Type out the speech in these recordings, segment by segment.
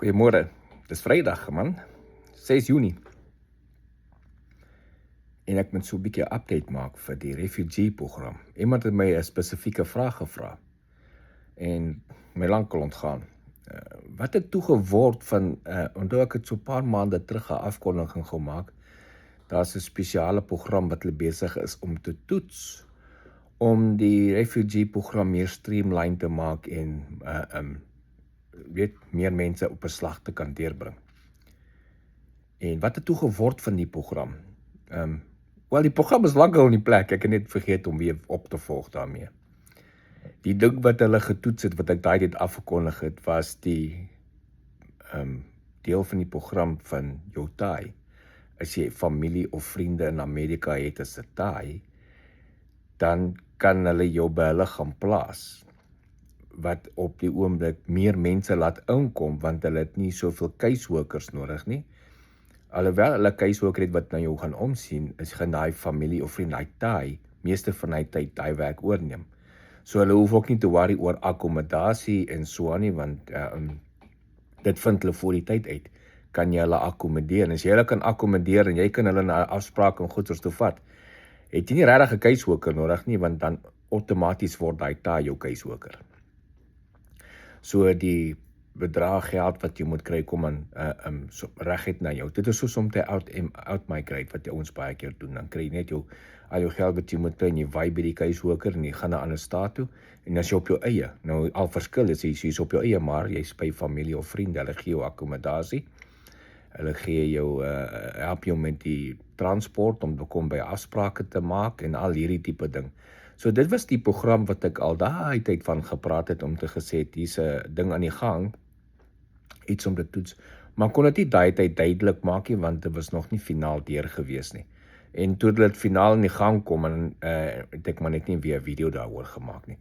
Goeiemôre. Dis Vrydag man, 6 Junie. En ek moet so 'n bietjie 'n update maak vir die refugee program. Iemand het my 'n spesifieke vraag gevra en my lankal ontgaan. Wat het toe geword van onthou ek het so 'n paar maande terug 'n afkondiging gemaak. Daar's 'n spesiale program wat hulle besig is om te toets om die refugee program meer streamline te maak en meer mense op 'n slag te kan deurbring. En wat het toe geword van die program? Wel, die program is lankal in die plek, ek het net vergeet om weer op te volg daarmee. Die ding wat hulle getoets het, wat ek daai tyd afgekondig het, was die deel van die program van jou taai. As jy familie of vriende in Amerika het as 'n taai, dan kan hulle jou by hulle gaan plaas, wat op die oomblik meer mense laat inkom, want hulle het nie soveel caseworkers nodig nie. Alhoewel hulle caseworker het wat na jou gaan omsien, is gaan daai familie of vriend, daai taai, meeste van die tyd daai werk oorneem. So hulle hoef ook nie te worry oor akkommodasie en so aan nie, want dit vind hulle voor die tyd uit. Kan jy hulle akkommodeer? En as jy hulle kan akkommodeer en jy kan hulle na afsprake en goeders toe vat, het jy nie regtig 'n caseworker nodig nie, want dan outomaties word daai taai jou caseworker. So die bedrag geld wat jy moet kry kom aan so reguit na jou. Dit is soos om te out-migrate wat ons baie keer doen. Dan kry jy net al jou geld wat jy moet kry en jy waai by die caseworker en jy gaan na 'n ander staat toe en as jy op jou eie. Nou al verskil is jy's op jou eie, maar jy's by familie of vriende, hulle gee jou akkommodasie. Hulle gee jou help jou met die transport om te kom by afsprake te maak en al hierdie tipe ding. So dit was die program wat ek al daai tyd van gepraat het om te gesê het, hier's 'n ding aan die gang, iets om te toets, maar kon dit nie daai tyd duidelik maak nie, want dit was nog nie finaal deur gewees nie. En toe dit finaal in die gang kom, en het ek maar net nie weer 'n video daaroor gemaak nie.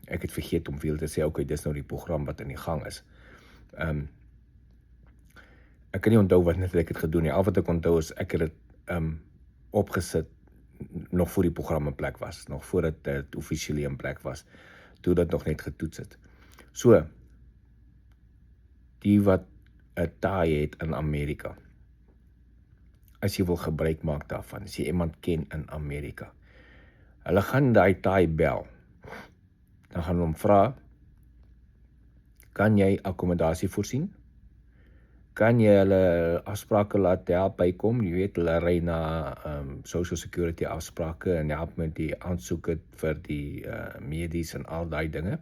Ek het vergeet om veel te sê, okay, dis nou die program wat in die gang is. Ek kan nie onthou wat net ek het gedoen nie. Al wat ek onthou is ek het dit opgesit nog voor die program in plek was, nog voordat dit offisieel in plek was, toe dit nog net getoets het. So, die wat 'n taai het in Amerika, as jy wil gebruik maak daarvan, as jy iemand ken in Amerika, hulle gaan daai taai bel, dan gaan hulle hom vra, kan jy akkommodasie voorsien? Kan jy hulle afsprake laat help bykom? Jy weet, hulle ry na social security afsprake en help met die aansoeke vir die medies en al daai dinge.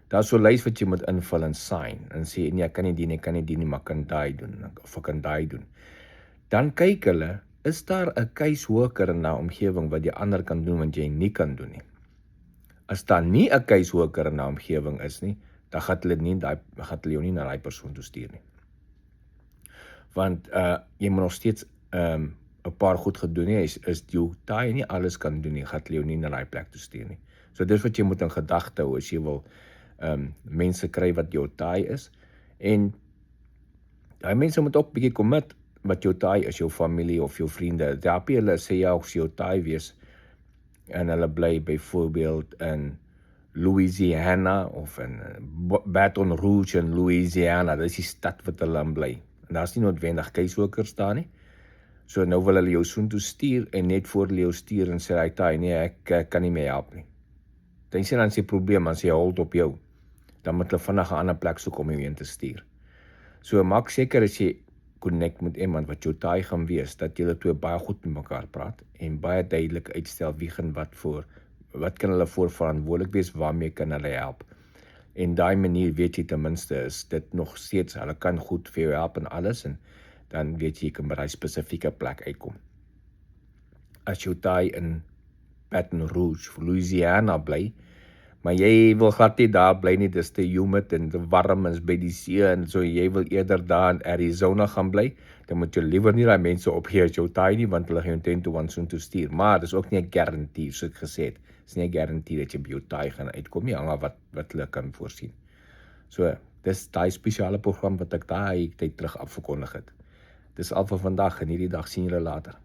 Daar's so 'n lys wat jy moet invul en sign en sê, nee, ek kan nie die nie, maar kan daai doen, of ek kan daai doen. Dan kyk hulle, is daar 'n caseworker in daai omgewing wat die ander kan doen wat jy nie kan doen nie. As daar nie 'n caseworker in daai omgewing is nie, dan gaan hulle jou nie na daai persoon toe stuur nie. Want jy moet nog steeds 'n paar goed gedoen nie, is jou taai nie alles kan doen nie, gaan hulle jou nie na daai plek toe stuur nie. So dis wat jy moet in gedagte hou as jy wil mense kry wat jou taai is, en daai mense moet ook bietjie commit wat jou taai is, jou familie of jou vriende. Daar hulle sê ja, of jou taai wees en hulle bly byvoorbeeld in Louisiana of in Baton Rouge in Louisiana, dis die stad wat hulle in bly. En daar's nie noodwendig caseworkers daar nie. So nou wil hulle jou soontoe stuur en net voor hulle jou stuur en sê hy taai, nee, ek kan nie meer help nie. Dan sê dan sy probleem, dan sê hy hold op jou. Dan moet hulle vinnig 'n ander plek soek om jou heen te stuur. So maak seker as jy connect met iemand wat jou taai gaan wees, dat julle twee baie goed met mekaar praat en baie duidelik uitstel wie gaan wat kan hulle voor verantwoordelik wees, waarmee kan hulle help. En daai manier weet jy ten minste is dit nog steeds, hulle kan goed vir jou help en alles, en dan weet jy kan by daai spesifieke plek uitkom. As jou taai in Baton Rouge, Louisiana bly, maar jy wil glad nie daar bly nie, dis te humid en te warm is by die see, en so jy wil eerder daar in Arizona gaan bly, dan moet jy liewer nie daai mense opgee as jou taai nie, want hulle gaan jou teen toe want soontoe stuur. Maar dis ook nie 'n garantie, soos ek gesê het. Dis nie 'n garantie dat jy by jou taai gaan uitkom nie, hang af wat hulle kan voorsien. So, dis daai spesiale program wat ek daai tyd terug afgekondig het. Dis al vir vandag, en hierdie dag sien julle later.